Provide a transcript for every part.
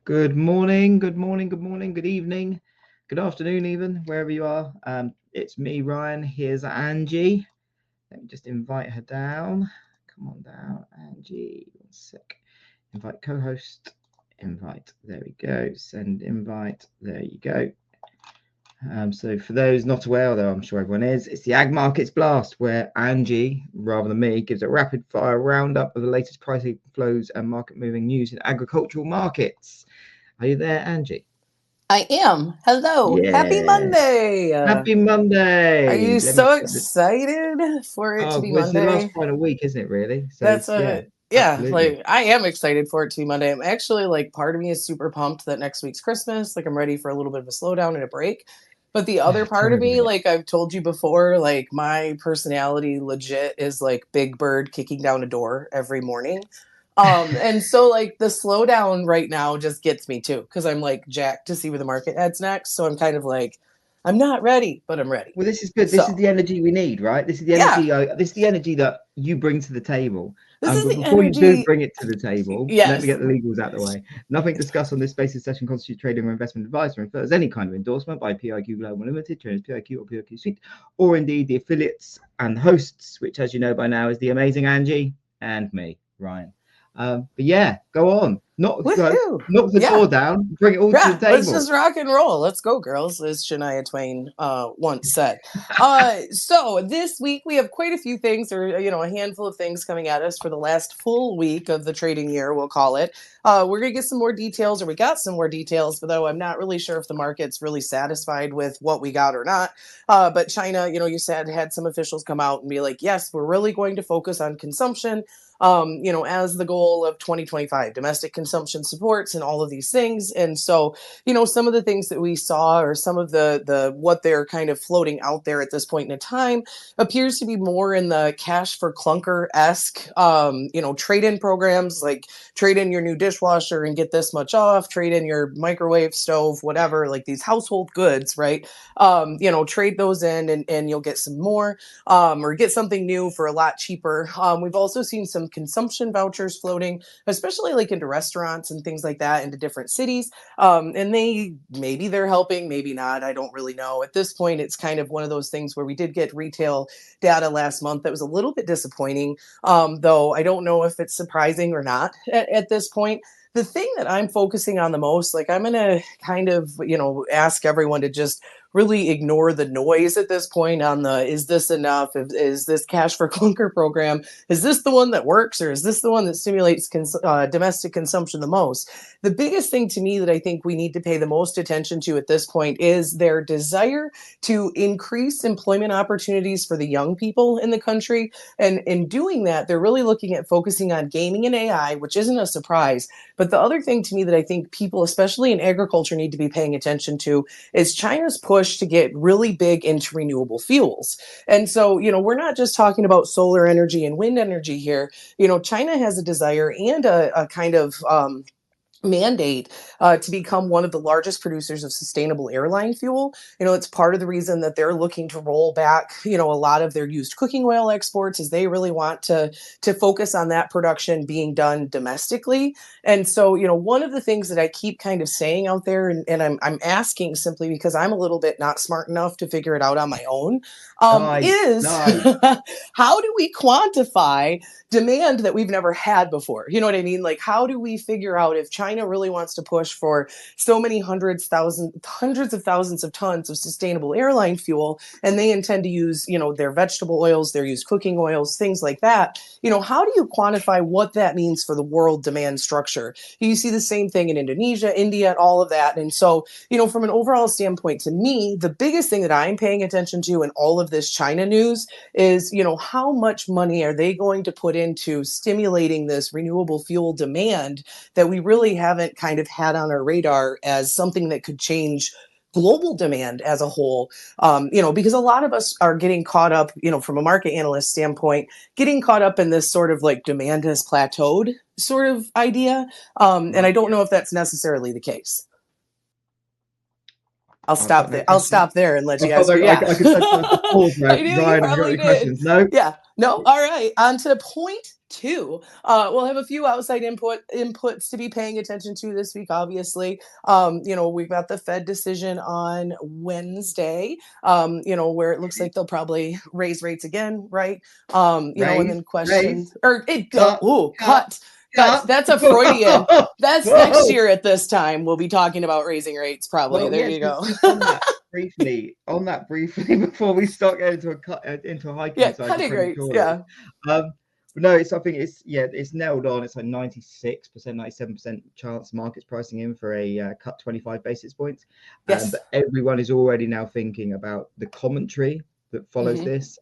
Good morning, good morning, good morning, good evening, good afternoon, even wherever you are. It's me, Ryan. Here's Angie. Let me just invite her down. Come on down, Angie. One sec. Invite co-host. Invite. There we go. Send invite. There you go. So for those not aware, although I'm sure everyone is, it's the Ag Markets Blast, where Angie, rather than me, gives a rapid fire roundup of the latest pricing flows and market moving news in agricultural markets. Are you there, Angie? I am. Hello. Happy Yeah. Monday. Happy Are Monday. you Let me so put the excited for it to be well, it's the last Monday? final week, isn't it, really? So That's yeah, yeah, absolutely. like I am excited for it to be Monday. I'm actually like part of me is super pumped that next week's Christmas. Like I'm ready for a little bit of a slowdown and a break. But the other Tell part me of me, about it. like I've told you before, like my personality legit is like Big Bird kicking down a door every morning. And so like the slowdown right now just gets me too, because I'm like jacked to see where the market heads next. So I'm kind of like, I'm not ready, but I'm ready. Well, this is good. This is So the energy we need, right? This is the yeah, energy. This is the energy that you bring to the table. this is But the before you do energy. bring it to the table, let me Yes. get the legals out of the way. Nothing discussed on this space session constitutes trading or investment advice or infers any kind of endorsement by PIQ Global Limited, Traders PIQ or PIQ Suite, or indeed the affiliates and hosts, which, as you know by now, is the amazing Angie and me, Ryan. But yeah, go on. Woohoo. Knock the Yeah. door down. Bring it all to the Yeah, let's table. just rock and roll. Let's go, girls, as Shania Twain once said. So this week we have quite a few things, or a handful of things coming at us for the last full week of the trading year, we'll call it. We're gonna get some more details, or we got some more details, but though I'm not really sure if the market's really satisfied with what we got or not. But China, you said had some officials come out and be like, yes, we're really going to focus on consumption. As the goal of 2025, domestic consumption supports and all of these things. And so, some of the things that we saw or some of the what they're kind of floating out there at this point in time appears to be more in the cash for clunker-esque, trade-in programs, like trade in your new dishwasher and get this much off, trade in your microwave stove, whatever, like these household goods, right? Trade those in and you'll get some more, or get something new for a lot cheaper. We've also seen some consumption vouchers floating, especially like into restaurants and things like that into different cities. And maybe they're helping, maybe not. I don't really know. At this point, it's kind of one of those things where we did get retail data last month that was a little bit disappointing, though I don't know if it's surprising or not at this point. The thing that I'm focusing on the most, like I'm going to kind of, ask everyone to just really ignore the noise at this point on the is this enough? Is this cash for clunker program? Is this the one that works, or is this the one that stimulates domestic consumption the most? The biggest thing to me that I think we need to pay the most attention to at this point is their desire to increase employment opportunities for the young people in the country. And in doing that, they're really looking at focusing on gaming and AI, which isn't a surprise. But the other thing to me that I think people, especially in agriculture, need to be paying attention to is China's push to get really big into renewable fuels. And so, we're not just talking about solar energy and wind energy here. China has a desire and a kind of mandate to become one of the largest producers of sustainable airline fuel. It's part of the reason that they're looking to roll back, a lot of their used cooking oil exports, as they really want to focus on that production being done domestically. And so, one of the things that I keep kind of saying out there, and I'm asking simply because I'm a little bit not smart enough to figure it out on my own, Nice, is nice. how do we quantify demand that we've never had before? You know what I mean? Like, how do we figure out if China really wants to push for so many hundreds of thousands of tons of sustainable airline fuel, and they intend to use, their vegetable oils, their used cooking oils, things like that? How do you quantify what that means for the world demand structure? You see the same thing in Indonesia, India, and all of that. And so, from an overall standpoint, to me, the biggest thing that I'm paying attention to in all of this China news is, how much money are they going to put into stimulating this renewable fuel demand that we really haven't kind of had on our radar as something that could change global demand as a whole. Because a lot of us are getting caught up, from a market analyst standpoint, getting caught up in this sort of like demand has plateaued sort of idea. And I Right. don't know if that's necessarily the case. I'll I've got stop no there. I'll questions. stop there and let I you felt ask your, like yeah. I could sense like a pause I there. knew you Ryan, have you got probably any did. questions? No? Yeah. No. All right. On to point too. We'll have a few outside inputs to be paying attention to this week, obviously. We've got the Fed decision on Wednesday, where it looks like they'll probably raise rates again, right? And then Raise, or it, cut, cut, cut. Cut. cut. That's a Freudian. That's next Whoa. year at this time. We'll be talking about raising rates, probably. Well, There yes, you go. just on that briefly, before we start getting into a hiking Yeah, cycle cutting rates. prematurely. Yeah. But no, I think it's nailed on. It's like 96%, 97% chance market's pricing in for a cut 25 basis points. Yes. But everyone is already now thinking about the commentary that follows Mhm. this.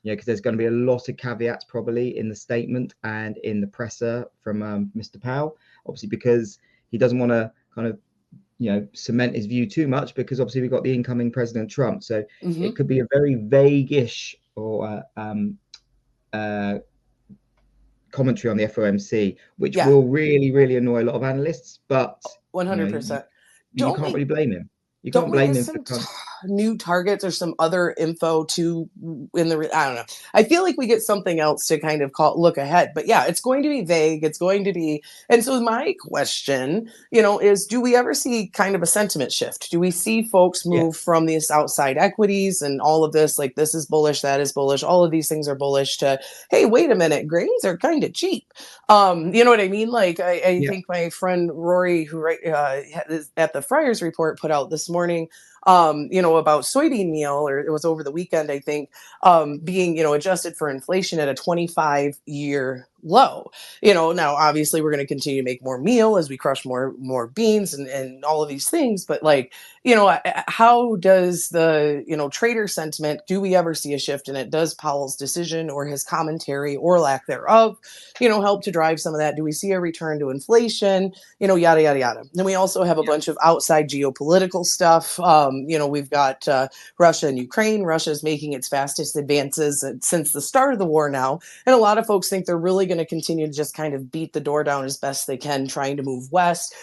Because there's going to be a lot of caveats probably in the statement and in the presser from Mr. Powell, obviously because he doesn't want to kind of cement his view too much, because obviously we've got the incoming President Trump. So it could be a very vague-ish or commentary on the FOMC, which will really, really annoy a lot of analysts. But 100%. You can't really blame him. You Don't can't we blame have him some for new targets or some other info to I don't know. I feel like we get something else to kind of look ahead, but yeah, it's going to be vague. It's going to be, and so my question, is do we ever see kind of a sentiment shift? Do we see folks move from these outside equities and all of this, like this is bullish, that is bullish, all of these things are bullish, to, hey, wait a minute, grains are kind of cheap. You know what I mean? Like I think my friend Rory, who at the Friars Report put out this morning, about soybean meal, or it was over the weekend, I think, being, adjusted for inflation at a 25-year low. Now obviously we're going to continue to make more meal as we crush more beans and all of these things, but like, how does the, trader sentiment, do we ever see a shift in it? Does Powell's decision or his commentary or lack thereof, help to drive some of that? Do we see a return to inflation? Yada, yada, yada. Then we also have a bunch of outside geopolitical stuff. We've got Russia and Ukraine. Russia is making its fastest advances since the start of the war now. And a lot of folks think they're really going to continue to just kind of beat the door down as best they can, trying to move west,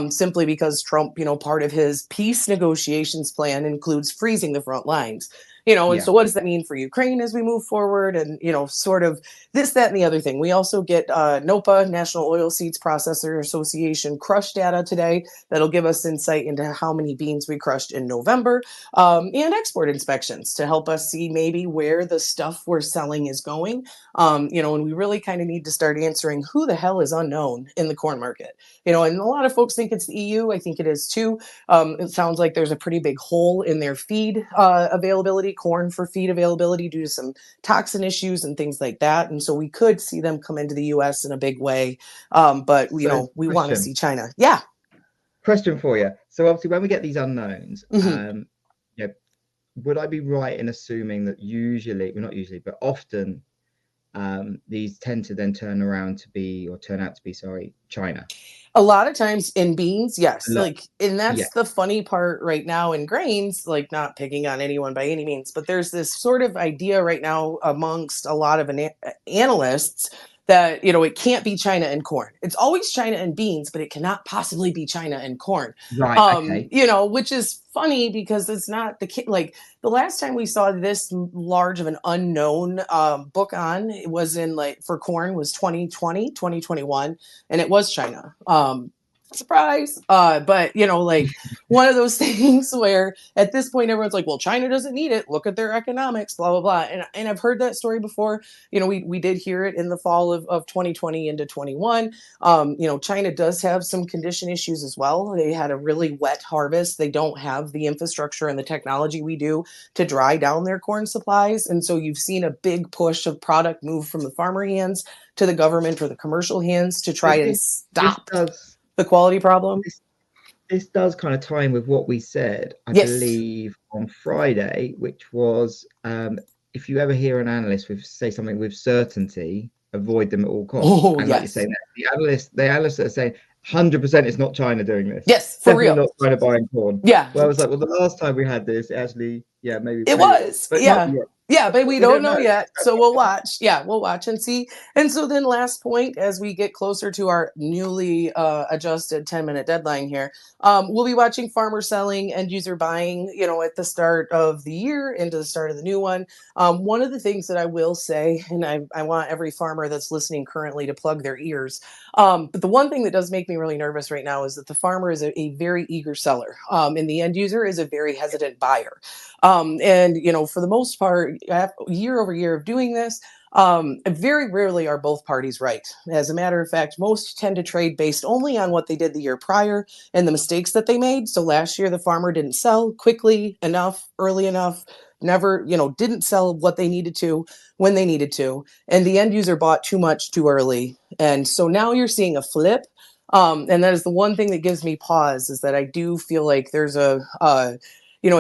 simply because Trump, part of his peace negotiations plan includes freezing the front lines. And so what does that mean for Ukraine as we move forward? And, sort of this, that, and the other thing. We also get NOPA, National Oilseeds Processor Association, crush data today that'll give us insight into how many beans we crushed in November, and export inspections to help us see maybe where the stuff we're selling is going. And we really kind of need to start answering who the hell is unknown in the corn market. And a lot of folks think it's the EU. I think it is too. It sounds like there's a pretty big hole in their feed availability, corn for feed availability, due to some toxin issues and things like that. And so we could see them come into the US in a big way. But, we want to see China. Yeah. Question for you. So obviously when we get these unknowns, would I be right in assuming that but often these tend to then turn out to be, China? A lot of times in beans, yes. And that's the funny part right now in grains, like not picking on anyone by any means, but there's this sort of idea right now amongst a lot of analysts that, it can't be China and corn. It's always China and beans, but it cannot possibly be China and corn. Right. Okay. Which is funny because it's not like the last time we saw this large of an unknown book on, it was in for corn was 2020, 2021, and it was China. Surprise. But one of those things where at this point everyone's like, well, China doesn't need it. Look at their economics, blah, blah, blah. And I've heard that story before. We did hear it in the fall of 2020 into 21. China does have some condition issues as well. They had a really wet harvest. They don't have the infrastructure and the technology we do to dry down their corn supplies. And so you've seen a big push of product move from the farmer hands to the government or the commercial hands to try and stop the quality problem. This does kind of tie in with what we said, I believe, on Friday, which was if you ever hear an analyst say something with certainty, avoid them at all costs. And like you're saying, the analysts are saying 100% it's not China doing this. Yes, for definitely real. Not China buying corn. Yeah. Well, I was like, well, the last time we had this, actually, Yeah, maybe It prelude, was, but not yeah. yet. Yeah, but we We don't don't know know. yet. So we'll watch. Yeah, we'll watch and see. And so then last point, as we get closer to our newly adjusted 10-minute deadline here, we'll be watching farmer selling, end user buying, at the start of the year into the start of the new one. One of the things that I will say, and I want every farmer that's listening currently to plug their ears, but the one thing that does make me really nervous right now is that the farmer is a very eager seller, and the end user is a very hesitant buyer. And for the most part, year over year of doing this, very rarely are both parties right. As a matter of fact, most tend to trade based only on what they did the year prior and the mistakes that they made. So last year, the farmer didn't sell quickly enough, early enough, never, didn't sell what they needed to when they needed to. And the end user bought too much too early. And so now you're seeing a flip. And that is the one thing that gives me pause, is that I do feel like there's a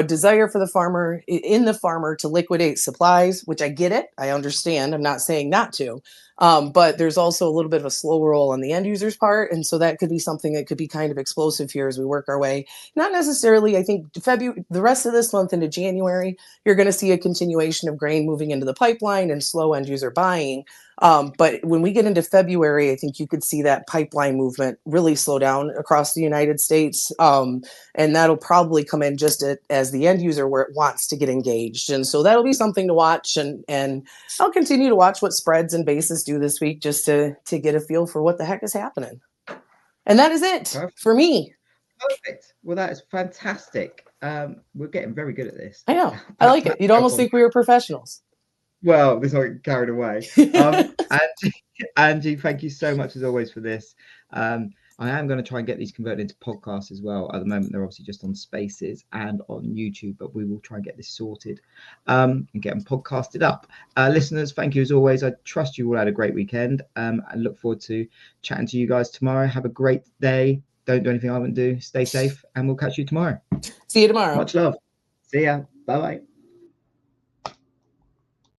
desire for the farmer in the farmer to liquidate supplies, which I get it. I understand. I'm not saying not to. But there's also a little bit of a slow roll on the end user's part. And so that could be something that could be kind of explosive here as we work our way. Not necessarily, I think, February, the rest of this month into January, you're going to see a continuation of grain moving into the pipeline and slow end user buying. But when we get into February, I think you could see that pipeline movement really slow down across the United States. And that'll probably come in just as the end user where it wants to get engaged. And so that'll be something to watch. And I'll continue to watch what spreads and bases do this week just to get a feel for what the heck is happening. And that is it Perfect. for me. Perfect. Well, that is fantastic. We're getting very good at this. I know. I Pat, like pat it. You'd myself almost on. think we were professionals. Well, let's not get carried away. Angie, thank you so much as always for this. I am going to try and get these converted into podcasts as well. At the moment, they're obviously just on Spaces and on YouTube, but we will try and get this sorted and get them podcasted up. Listeners, thank you as always. I trust you all had a great weekend. I look forward to chatting to you guys tomorrow. Have a great day. Don't do anything I wouldn't do. Stay safe, and we'll catch you tomorrow. See you tomorrow. Much love. See ya. Bye bye.